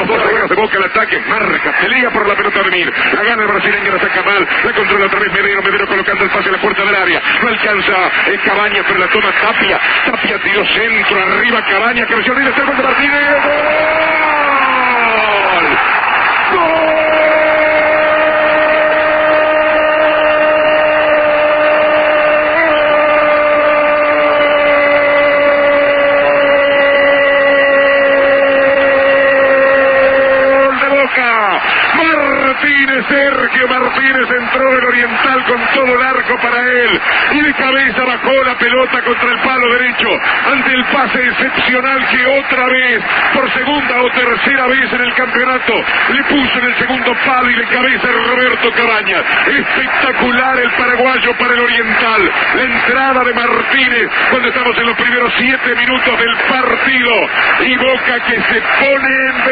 dos jugadores de Boca al ataque. Marca, pelea por la pelota de Mir. La gana el brasileño, la saca mal. La controla otra vez Medero. Medero colocando el pase a la puerta del área. No alcanza Cabañas, pero la toma Tapia. Tapia tiró centro, arriba Cabañas. Creció el gol de Martínez. ¡Gol! ¡Gol! Sergio Martínez entró el Oriental con todo el arco para él y de cabeza bajó la pelota contra el palo derecho ante el pase excepcional que otra vez, por segunda o tercera vez en el campeonato, le puso en el segundo palo y de cabeza Roberto Cabañas. Espectacular el paraguayo para el Oriental. La entrada de Martínez cuando estamos en los primeros 7 minutos del partido y Boca que se pone en ventaja.